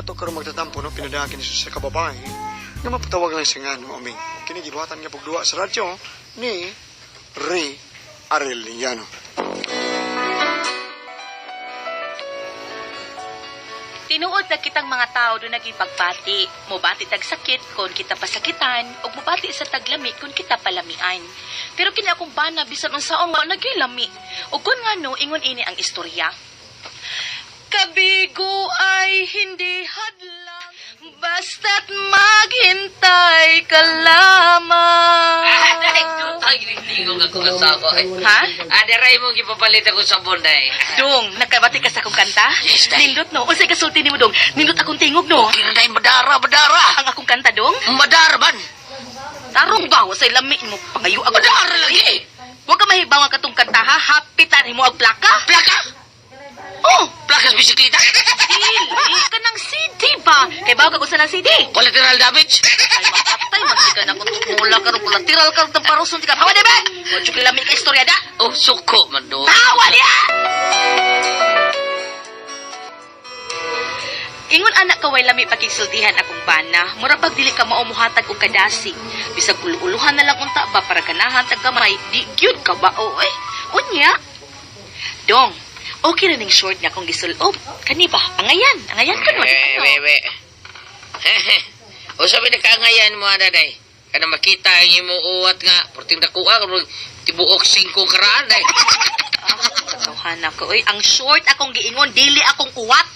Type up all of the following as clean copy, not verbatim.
nato karon magtatampo no pinadakin sa kababae nga mapatawag lang siya nga no aming kini gibuhatan nga pagduwa sa radyo ni Ray Arellano. Tinuod na kitang mga tao doon nagipagpati. Mubati tag sakit kung kita pasakitan o mubati sa taglami kung kita palamian. Pero kini akong bana bisan unsaon nga nagilami. O kung nga no, ingon ini ang istorya. Kabigo ay hindi hadlang, basta't maghintay ka lamang. Dahil tutang ginigong ako kasama. Ha? Adaray mong ipapalit ako sa bonday. Dong, nakabati ka sa akong kanta? Yes, day. Nindot no? Unsay kasulti nimo dong? Nindot akong tingog no? Kira madara. Ang akong kanta dong? Madara man. Tarong ba sa lami mo pangayo ako? Madara lagi. Huwag ka mahibaw ang katong kanta ha. Hapitan mo ang plaka. Plaka? Oh! Plakas bisikleta? Dili ka ng CD ba? Kay bago ka sa ng CD. Collateral damage? Ay makatay. Magsikan ako mula ka rin collateral ka rin paruson. Tika pawa diba? Huwag yung lami ka istorya da. Oh, suko man do. Tawa niya! Ingon anak kaway lami pagkisultihan akong bana, mura pag dili ka maumuhatag og kadasig. Bisag uluhan na lang unta ba para ganahan tag gamay, di gyud ka ba oy? Unya. Dong, okay na ning short nga akong gisulob. Kani ba? Angayan ka no. We. O sabi na kaangayan mo, adaday. Kana makita ang imo uwat nga, porting dakuha, tibuok 5 karaan, day. Katuhan ako, oy. Ang short akong giingon, dili akong uwat.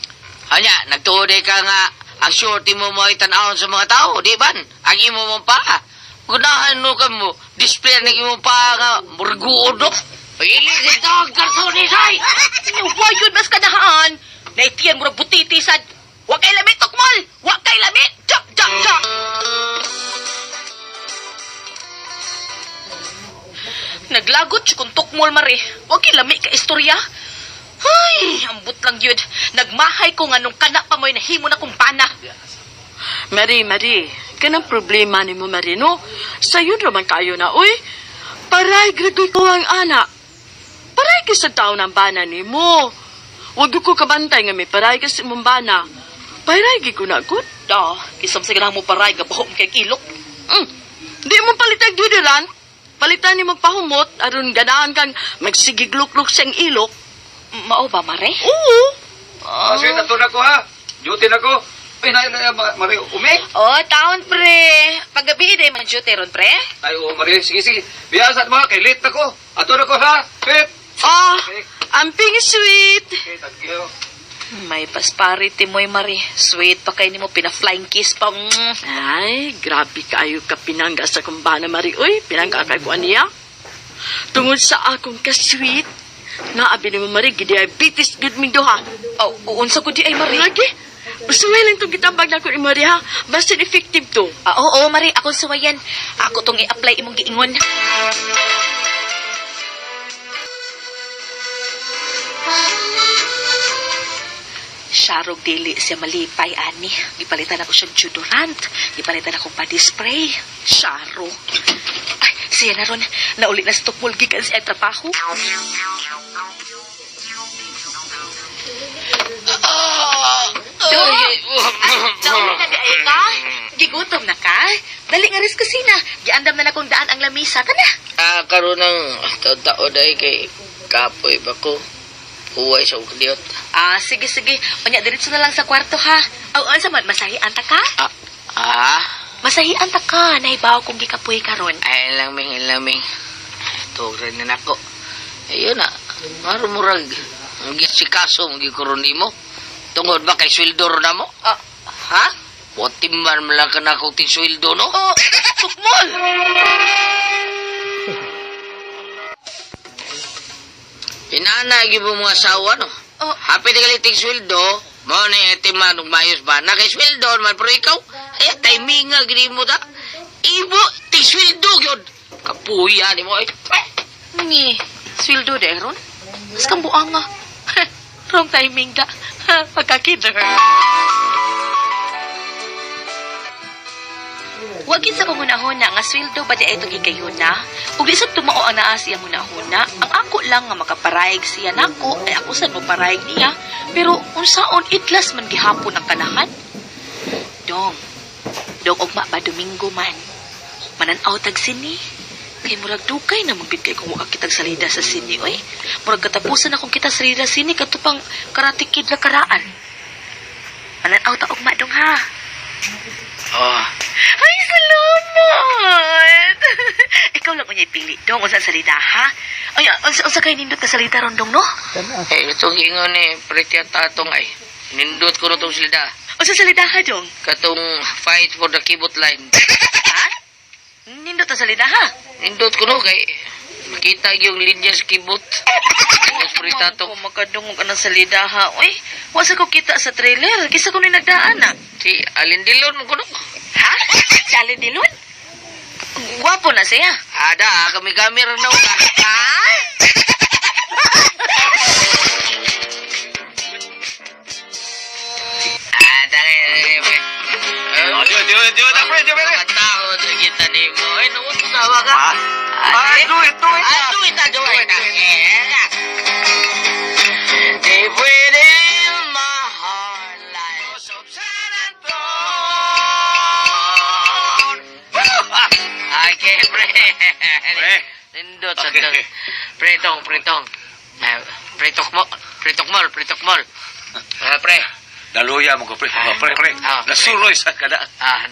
Anya, nagtuoday ka nga, ang shorty mo mo itanawon sa mga tao, di ba? Ang imo mong paa. Gunahan no ka mo, display ng imo paa nga, murguodok. Pili dito ang kartoni, say! Why yun mas kadahaan? Naitiyan mo butiti sad. Wa kay lamit, tukmol! Wa kay lamit! Chak! Naglagot siya kung tukmol, Mari. Wa kay lamit ka istorya. Ay, ambot lang yun. Nagmahay ko nga nung kana pa mo'y nahimo na kong pana. Mari, kanang problema ni mo, Mari, no? Sa'yo naman kayo na, uy. Paray, gradoy ko ang anak. Paray ka sa tao ng bana ni mo. Huwag ko kabantay nga may paray ka sa mong bana. Paray ko na, good. Kisam sa ganang mo paray, gabahom kay kilok. Di mo palitag dudulan. Palitan ni magpahumot, aron ganahan kang magsigigluk-luk siyang ilok. Mao ba, Mare? Oo. Kasi nato na ko ha. Duty na ko. Ay, Mari, umi? Oh, taon, pre. Paggabi, day man duty ron, pre. Ay, Mari, sige. Biasa mga, kay late na ko. Ato na ko ha. Pit. Amping sweet. Okay, thank you. May pasparity mo'y, Mari. Sweet pa kayo ni mo, pina-flying kiss pa. Ay, grabe kayo ka pinangga sa kumbana, Mari. Uy, pinangga kay ko niya. Tungod sa akong ka-sweet, naabi ni mo, Mari, diabetes good mi duha. Oh, unsa ko di ay, Mari? Lagi? Basuway lang itong kitambag na ko ni Mari, ha? Basta effective to. Oo, Mari. Akong suwayan. Ako tong i-apply imong giingon. Sharog dili siya malipay, ani. Gipalitan ako siyang deodorant. Gipalitan ako body spray. Sharo. Ay, siya na ron. Nauli na sa tukmol gikan siya trabaho. Nauli na di ay ka? Gigutom na ka? Dali nga rin kusina. Giandam na akong daan ang lamisa. Kana? Karoon ng tao day kay kapoy ba ko. Huway sa ukdiot. Sige. Unya, diretso na lang sa kwarto, ha? Sa man, masahian ta ka? Masahian ta ka. Naibaw kong gikapoy karon. Ay, laming. Tugran na nako. Ayun na. Marumurag. Ang gisikaso, ang gikuruni mo. Tungod ba kay swildor na mo? Ha? Watimban mo lang ka na kong tinswildo, no? Tukmol! Inanagi mo mga asawa, no? Happy na kaliting swildo, mo na itiman ng mayos ba? Na kay swildo, man, pero ikaw, timing nga, gini mo ta. Ibo, tigswildo, yun. Kapuya ni mo, eh. Nangi, swildo de, ron? Mas kambuang nga. Wrong timing da. Pagkakider. Wagin sa kumunahuna nga sweldo ba di ay ito gikayuna? Ug isip tumao ang naa siya munahuna, ang ako lang nga makaparayag siya nako, ay ako sa mo parayag niya. Pero unsaon itlas man gihapon ang kanahan? Dong. Dong, ugma ba Domingo man. Mananaw tag sini. Kay murag dukay na magbigay kung wag kitag salida sa sini, oy. Murag katapusan akong kita salida sini katupang Karate Kid na karaan. Mananaw ta ugma dong ha. Oh, Ay, salamat! Ikaw lang unyay pili, dong, unsa salida, ha? Ay, unsa kay nindot ka salida ron, dong, no? itong ingon ni pretty at tatong ay. Nindot ko na itong silda. Unsa salida ha, dong? Katong fight for the kibot line. Ha? Nindot ang salida, ha? Nindot ko no kay makita yung linya sa kibot. Tapos pretty tatong. Kung makadungog ka ng salida, ha? Uy, wasa ko kita sa trailer. Kisa ko ni nagdaan, ha? Si Alin Dilon ko no. Ha? Si Alin Dilon? Gwapo na siya. Ada, kami-kami rin daw ka. Ha? Ada, Diyo na, pre, diyo, pre. Matahod na kita ni mo. Ay, nauntawa ka. Do it. Do it. Di pwede mahal like sa San Anton. Okay, pre. Nindot sa Okay. doon. Pretong. Pretok mall. Pre. Daluya mo ko, pre. Pre. Ah, Nasuroy sa kada.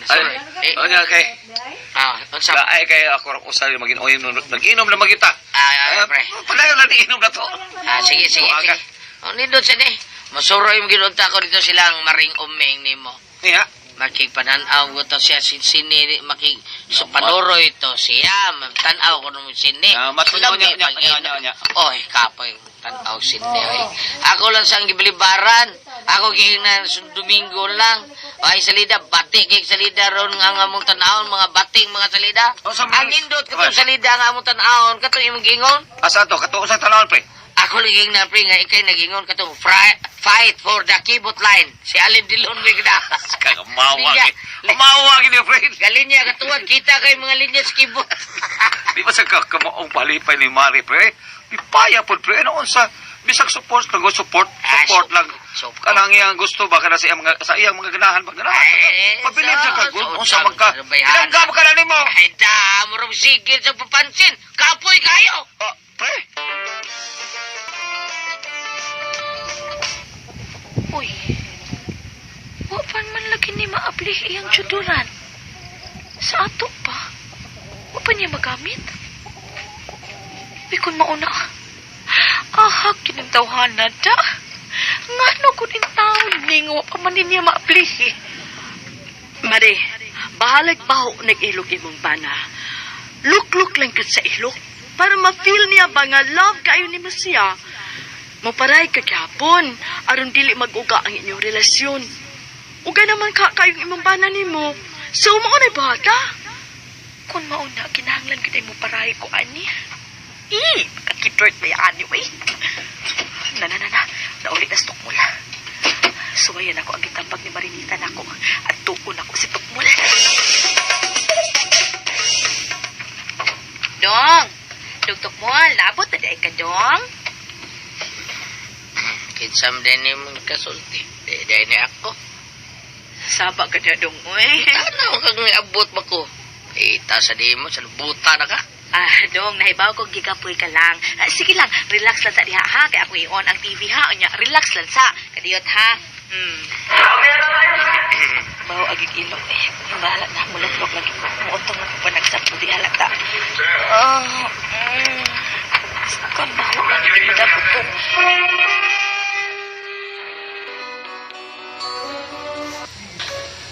Sorry. Onya kay. Unsa? Laay kay ako usay mag-inom na magita. Pre. Padayon na inom na to. Sige. Aga. Nindot sa ni. Masuroy mo ginunta ko dito silang maring umeng nimo. Niya. Makigpananaw ko to siya sini panuroy to siya tanaw ko nung sini Matunaw niya. Oy kapoy tanaw sini oy ako lang sang gibilibaran ako gihinan Domingo lang ay salida batik kay salida ron nga among tanawon mga bating mga salida ang indot ko salida nga among tanawon kato imong gingon Asa to? Kato sa tanawon, pre. ako laging na pre nga ikay nagingon katong fight for the kibot line si Alin Dilon bigda Mawa gini, pre. Galinya katuwad kita kay mga linya sa kibot. Di ba sa kamaong palipay ni Mari, pre? Di paya po, pre. Ano unsa? Bisag support lang, support lang. Support. Kanang iyang gusto ba kana sa iyang mga ganahan Pabilib sa ka, unsa man ka. Ilangga mo ka na nimo. Ay da, murong sigil sa papansin. Kapoy kayo. Pre. Uy, wapan man lagi ni maabli iyang juduran. Sa ato pa, wapan niya magamit. Bikon mauna. Ahak yun ang tawhanan da. Nga no ko din taon ni nga wapan man niya maabli. Mari, bahalag baho nag-ilog imong bana. Look lang kat sa ilog. Para ma-feel niya ba nga love kayo ni Masiya. Maparay ka gyapon, aron dili mag-uga ang inyong relasyon. Uga naman ka kayong imong bana nimo. So mo na bata. Kung mauna, kinahanglan kita mo parahay ko, ani. Kakitort ba yan anyway? Na. Naulit na stukmul. Suwayan ako ang gitampag ni Marinita na ako at tukon ako si Tukmul. Dong! Tukmul, labot na dahil ka, Dong. Kinsam din ni mong kasulti. Dahil ni ako. Saba ka na, Dong, uy. Ano kang abot ba ko? Ita sa di mo, sa buta na ka. Dong, nahibaw ko gigapoy ka lang. Sige lang, relax lang sa diha, ha? Kaya ako i-on ang TV, ha? Onya, relax lang sa. Kadiyot, ha? Baho agig ilong, eh. Yung bahala na, mulok-lok lagi ko. Muotong na ko pa nagsapto, di halata. Kan baho lagi, di madabot ko.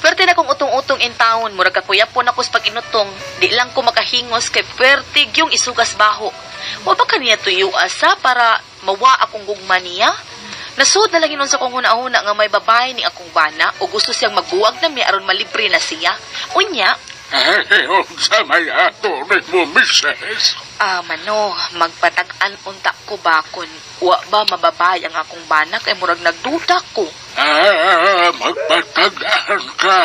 Pwerte na kong utong-utong in town, murag kakuyapon ako sa pag-inutong. Di lang ko makahingos kay pwerte yung isugas baho. Wa ba kaniya tuyo asa para mawa akong gugma niya? Nasud na lang inon sa kong huna-huna nga may babae ni akong bana o gusto siyang magbuwag na mi aron malibre na siya. Unya, Sa may ato rin mo, misis. mano, magpatag-an unta ko ba kun wa ba mababay ang akong bana kay murag nagduda ko. Magpatagaan ka.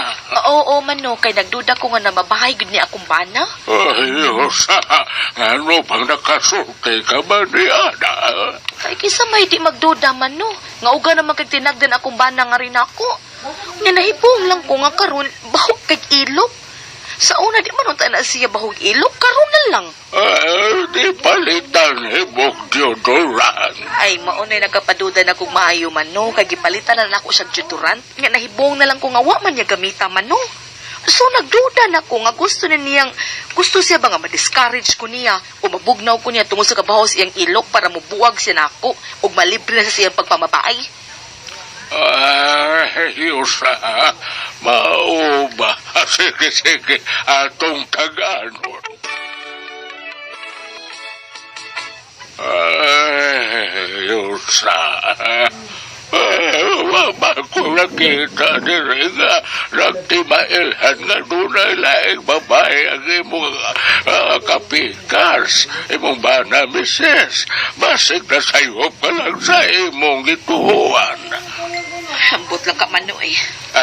Oo, mano, kay nagduda ko nga na mabahay gud ni akong bana. Ay, Rosa, ano bang nakasulti ka ba ni Ana? Ay, kisa may di magduda, mano. Nga uga naman kay tinagdan akong bana nga rin ako. Nya nahibong lang ko nga karon bahog kay ilok. Sa una di man unta na siya bahog ilok, karon na lang. Di palitan hibog deodorant. Ay, maunay nagkapaduda na kung maayo man no, kay gipalitan na nako siya deodorant. Nga nahibong na lang ko nga wa man niya gamita man no. So nagduda na ko nga gusto siya ba nga ma-discourage ko niya o mabugnaw ko niya tungod sa kabahos iyang ilok para mubuwag siya nako ug malibre na sa siyang pagpamabay. Yusa, mauba. Sige, atong taganon. Yusa, mama ko nakita diri nga nagtimailhan nga dunay laing babae ang imong kapikas, imong bana misis. Basig na sayop ka lang sa imong gituhuan. Ambot lang ka man no eh.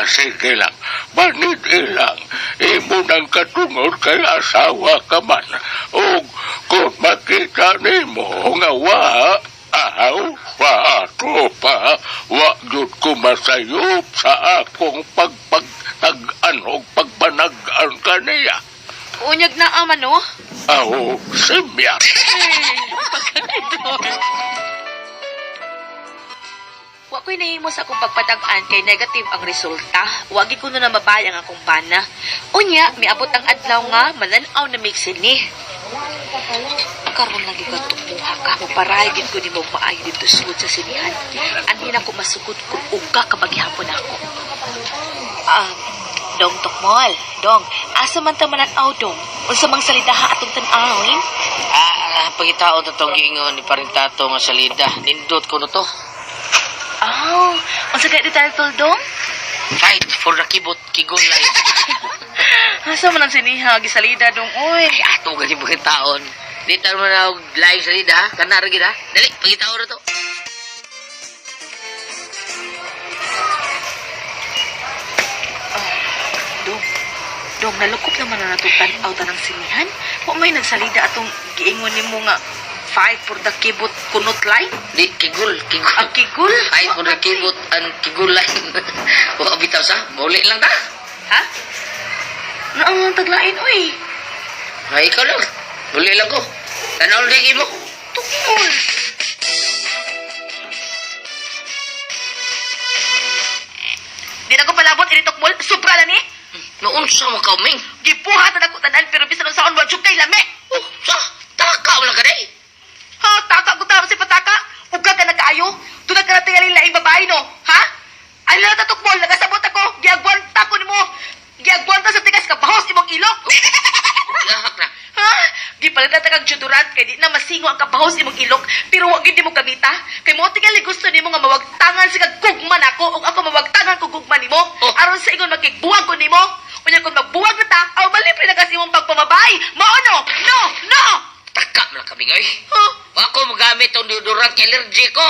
Sige lang, banid ilang, imo nang katungod kay asawa ka man. O kung makita nimo nga tropa, wa yun ko masayop sa akong pagpagtag-an o pagpanag-an kaniya. Unyag na ama no? Aho, simya. Wa ko'y nahimo sa akong pagpatag-an kay negative ang resulta. Wagi ko na mabay ang akong bana. Unya, miabot ang adlaw nga, mananaw na mixin ni. Karon lagi ka tumuha ka. Muparahigin ko ni mo maayo dito sud sa sinihan. Anhin ako masugod kung uga ka maghihapon ako. Dong Tokmol. Dong, asa man ta mananaw dong? Unsa mang salidaha atong tan-awin? Pagitao na itong giingon ni Parintato nga salida. Nindot ko na to. Unsa kay di title dong? Fight for the kigon life. Asa man ang siniha gisalida dong oy. Ay, ato kasi pagkitaon. Di tayo mo na live salida, ha? Kanara gid ha? Dali, pagkitao na to. Dong, nalukop naman na natutan out ng sinihan. Wa may nagsalida atong giingon nimo nga fight for the kibot kunot line. Di, kigul. Ang kigul? Fight for the kibot and kigul line. Huwag bitaw sa, muli lang ta. Ha? Naang taglain, oy. Ay, ikaw lang. Muli lang ko. Tanaw lang mo. Tukol. Di na ko palabot, initukmol. Sobra na ni. Noon sa mga kauming. Gipuhat na ako tanan, pero bisan sa on, wajug kay lami. Oh, sa, takaw lang ka na eh. Ha? Taka ko tama si pataka? Uga ka na kaayo? Tunag ka na tingalin laing babae, no? Ha? Ay, lang tatukmol. Nagasabot ako. Giagwanta ko ni mo. Giagwanta sa tigas ka. Bahos imong ilok. Lahak na. Ha? Di pala na kag judurat kay di na masingo ang kabahos imong ilok pero wag gid mo gamita kay mo tingali gusto nimo nga mawagtangan sa kagugman ako ug ako mawagtangan ko gugman nimo aron sa ingon makigbuwag ko nimo unya kun magbuwag na ta aw malipre na kasi imong pagpamabay mao no Taka lang kami ngay. huh? Ako magamit tong deodorant kay allergy ko.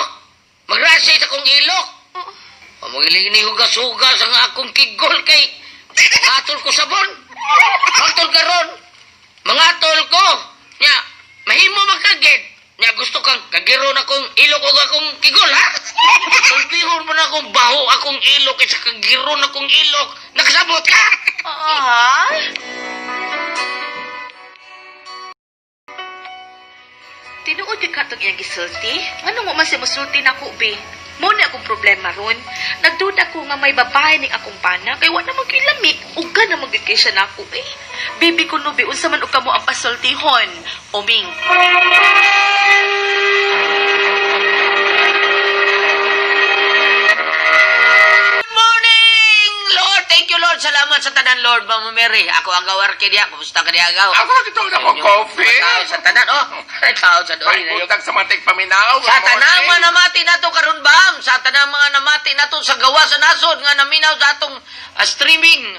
Magrasay sa kong ilok. Magiling ni hugas-hugas ang akong kigol kay atol ko sabon. Atol karon. Mga tol ko. Nya, mahimo magkagid. Nya gusto kang kagiron akong ilok o akong kigol ha? Tulbihon mo na akong baho akong ilok kaysa kagiron akong ilok. Nagsabot ka? Tinuod di ka itong iyang gisulti? Ano mo man siya musulti na ko, be? Muna akong problema ron. Nagduda ko nga may babae ning akong pana, kay wala magkilami. Uga na magigay siya na ako, eh. Baby ko, no, be, unsa man uka mo ang pasultihon. Oming. Lord, thank you Lord. Salamat sa tanan Lord, Mama Mary. Ako agaw Arcadia. Kumusta ka di agaw? Ako dito na mo coffee. Tao sa tanan. Oh, tao sa doon. Ay, butag sa matik paminaw. Sa tanang mga namati na to karon bam. Sa tanang mga namati na to sa gawa sa nasod nga naminaw sa atong streaming.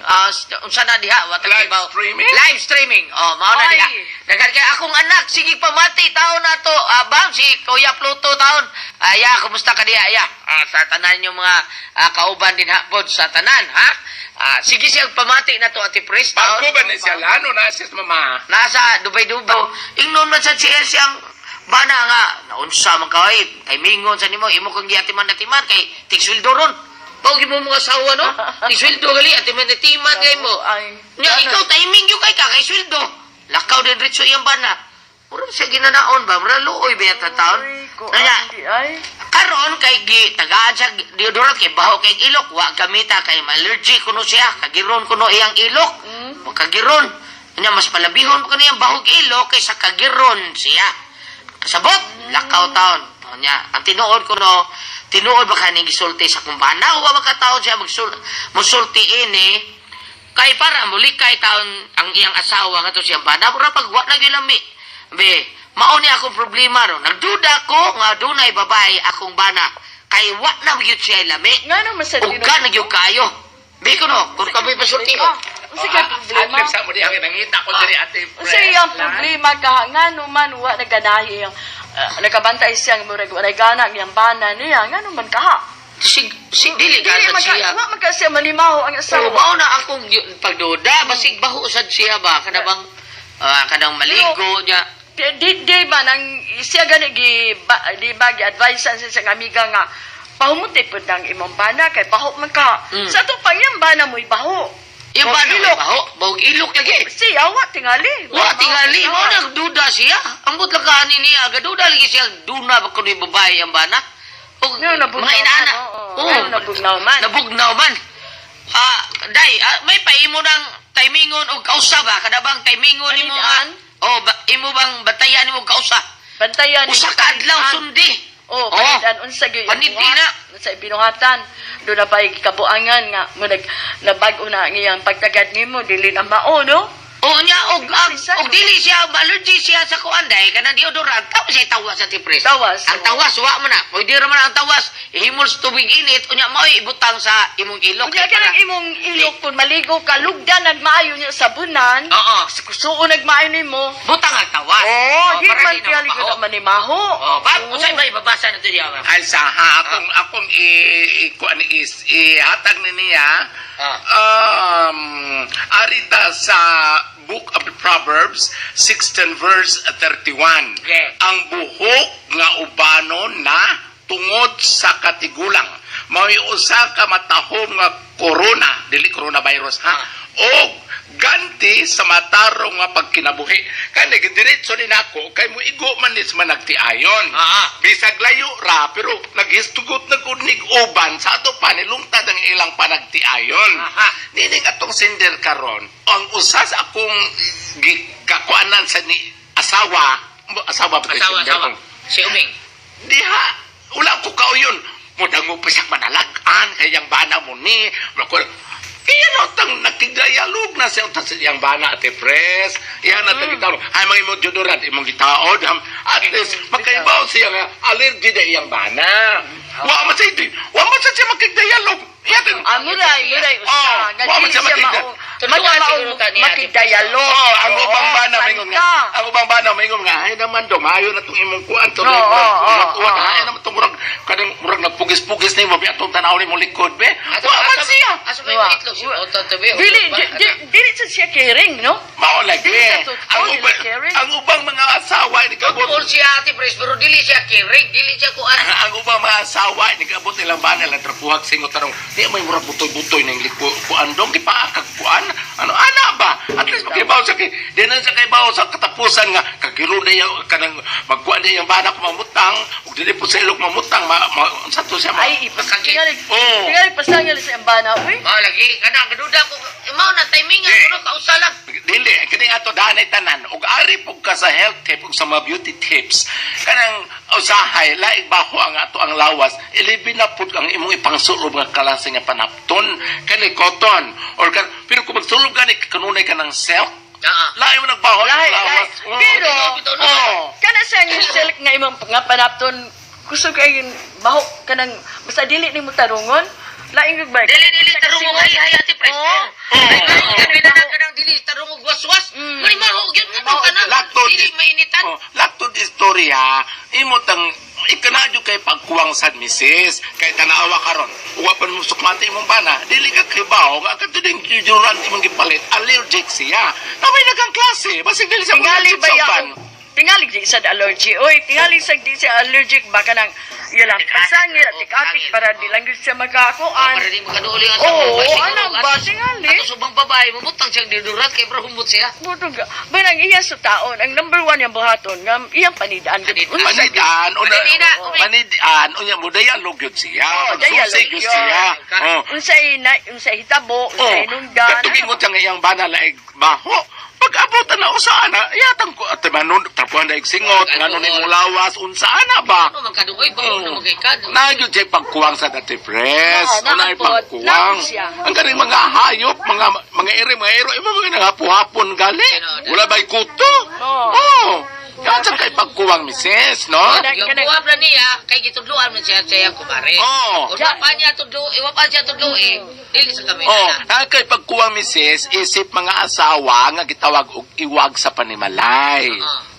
Unsa na diha? Live streaming? Live streaming. Oh, mao na Ay. diha. Dagan kay akong anak sige pamati taon na to. Bam si Kuya Pluto taon. Aya, kumusta ka diha? Aya. Sa tanan yung mga kauban din hapon sa tanan, ha? Sige siyang pamati na to Ate Pres. Bago ba ni siya lano na siya mama? Nasa Dubai-Dubai. Ingnon man sa siya siyang bana nga. Naunsa man kay. Kay mingon sa nimo imo kang giatiman kay tigsweldo ron. Bawagin mo mga asawa, no? Isweldo gali, at timan kay mo. Nya, ikaw, timing yung kay ka, kay sweldo. Lakaw din rin so iyang bana. Mura siya ginanaon ba? Mura luoy ba yung taon? Kaya, karon kay tagaan siya deodorant kay baho kay ilok. Wa gamita kay allergy kuno siya. Kagiron kuno iyang ilok. Kagiron. Nya, mas palabihon ko niyang baho kay ilok kaysa kagiron siya. Kasabot, lakaw taon. Nya, ang tinuod ko no, tinuod ba kaning gisulti sa kumbana? O ba makataon siya musulti ini? Kay para muli kay taon ang iyang asawa nga to siyang bana. Mura pag wa na gilami. Be, mao ni akong problema ro. Nagduda ko nga dunay babae akong bana. Kay wa na gyud siya lami. Nga naman sa Ug ka na gyud kayo. Be ko no, kung kami pasulti ko. Sige, problema. At sa mo diha nangita ko diri ate. Sa iyang problema ka, nga naman wa naganahi yung nakabantay siyang murag walay gana ang bana niya, nga naman ka. Sig dili ka Dili siya. wa man kasi manimaho ang So, asawa. mao na akong pagduda, basig baho sad siya ba kanabang kanang maligo niya. Di ba nang siya gani di ba gi-advise sa siyang amiga nga pahumuti pud ang imong bana kay baho man ka. Sa to pang yang bana mo'y baho. Yung Bawog bana ilok. baho, bawog ilok lagi. Siya wa tingali. Wa tingali mo nagduda siya. Ambot lang kanin niya, gaduda lagi siya duna ba kuno babae ang bana. Og Nga, nabugnaw mga inana. man, oo. Nga, nabugnaw man. Nabugnaw man. Day, may paimo ng timingon og kausa ba? Kadabang timingon nimo nga. Panidaan? Imo bang batayan nimo kausa? Bantayan Usa ka adlaw sundi. Oh, panidaan unsa gyud. Panidi na. Sa binuhatan. Do na pay kabuangan nga mo nabag-o na ang iyang pagtagad nimo dili na mao no? O niya, og dili siya, allergy siya sa kuanday, kanang deodorant, tapos siya tawas sa tipres. Tawas. Ang tawas, wa mo na. Pwede raman ang tawas, ihimol sa tubig init, unya mo ibutang sa imong ilok. Kaya ka ng imong ilok kung maligo ka, lugda nagmaayo niya sa bunan. Oo. Suo nagmaayo nimo. Butang ang tawas. Di para man di na kaya ligo mabaho. na manimaho. Usay ba ibabasa na ito diya? Ay sa ha akong kuan is ihatag ni niya arita sa Book of the Proverbs 16 verse 31. Yeah. Ang buhok nga ubanon na tungod sa katigulang may usa ka matahom nga corona, dili coronavirus ha. Og ganti sa matarong nga pagkinabuhi. Kani diretso ni nako kay mo igo man is managtiayon. Bisag layo ra pero naghistugot na kunig uban sa ato pa nilungtad ang ilang panagtiayon. Nining atong sinder karon ang usas akong kakuanan sa ni asawa ba Asawa. Si Uming. diha wala ko kauyon mo dango pa siya manalagan kayang bana mo ni kaya no, tang nakigayalog na siya sa iyang bana at pres. Yan na tagitawag. Ay, mga imong deodorant, imong gitaod. At least, magkaibaw siya nga, allergy na iyang bana. Wa man siya ito. Wa man siya makigayalog. Yan. Muray, usa. Wa man siya makidayalo. Ang ubang bana, mingon nga. Ang ubang bana, mingon nga. Ay naman, dumayo na itong imong kuwan. Ay naman itong murag nagpugis-pugis na yung mabiatong tanaw ni mong likod, be. Wa man siya. Aso may itlog siya. Dili sa siya caring, no? Maulagi. Ang ubang mga asawa ni kabot. Tungkol siya ati pres, pero dili siya kirig, dili siya kuan. Ang ubang mga asawa ni kabot nilang banal ang trapuhag singot tarong. Di may murag butoy-butoy ng kuan dong gipaakag kuan. Ano ana ba? At least makibaw sa kay dinan sa kaybaw sa katapusan nga kagiro na yung kanang magkuan na yung bana ko mamutang ug dili po sa ilok mamutang sa to siya Ay, tingali pasangil sa embana, uy. Mao lagi kana gaduda ko. Mao na timingan kuno kausa lang. dili kini ato danay tanan ug ari pug ka sa health tip ug sa mga beauty tips kanang usahay laig baho ang ato ang lawas ilibin na pud ang imong ipangsulod nga kalase nga panapton kani cotton or pero kung magsulod gani kanunay ka ng silk lain mo nagbaho ang lawas Pero, kana sa yung silk nga imong nga panapton, gusto kayo baho ka ng, basta dili ni mo tarungon, laing yung balik. Dili tarungog hay ati pres. Kami na kanang dili tarungog waswas. Mali maho gyud mo kana. Dili mainitan. Laktod istorya imo tang ikanadyo kay pagkuwang sad misis kay tanaawa karon uwa pa mo sukmante imong bana dili ka kibaw nga kadtuding jujuran imong gipalit allergic siya na may nagang klase basig dili sa Tingali ba sampan tingali di sa allergy. Oy, tingali sa di sa allergic baka nang ilang pasangil at tikatik para di lang yun siya magkakuan. Para di makaduling ang Oo, Basi, ano ano, ba, ato- tingali? Ato subang babae, mabutang siyang didurat kay bro humot siya. Butog ka. Banang iya sa taon, ang number 1 yung buhaton, nga iyang panidaan. Panidaan. Panidaan, panidaan, unya mo, dialog yun siya. Oh, Magsusig dialog yun yun. siya. Oh. Unsay hitabo, unsay nungdan. Katubingot yung iyang bana laig baho. Pag-abutan na usana, yatang ko at manon tapuan daig singot, ngano ni mulawas unsana ba? Ano magkaduoy ba Oh. na magkikad? Nagyo siya pagkuwang sa dati press. Oo, Unay nakapot. pagkuwang. Nakapot siya. Ang kaning mga hayop, mga ere, iba mga nangapuhapon gali. Wala ba'y kuto? Oo. Oo. Yan sa kay pagkuwang, misis, no? Yung buwab na niya, kay gitudluan mo siya yung kumare. Oo. Kung pa niya tudlo, iwa pa siya tudlo dili sa kami Oh, na. kay pagkuwang, misis, isip mga asawa nga gitawag og iwag sa panimalay.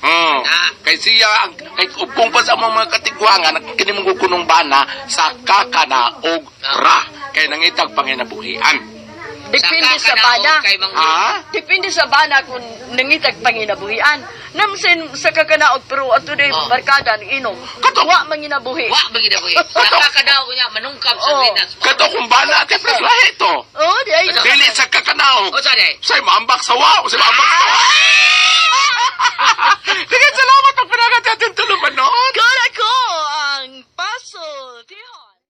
Oo. Kay siya, kay kung pa sa mga katigwangan, kinimong kunong bana sa kakana og ra. Kay nangitag panginabuhian. Depende sa kakanaog bana. Kay mang Ha? Depende sa bana kung nangitag panginabuhian. Namsin sa kakanaog pero ato day Oh. barkada ng inom. Wa manginabuhi. wa bagi na ko eh. Nakakadaw ko niya manungkap sa Oo. rinas. Kato kung bana, ati lahi to. Oh, di ay. Dili sa kakanaog. O sa day. Say, maambak sa wow. Say, maambak sa wow. Sige, salamat ang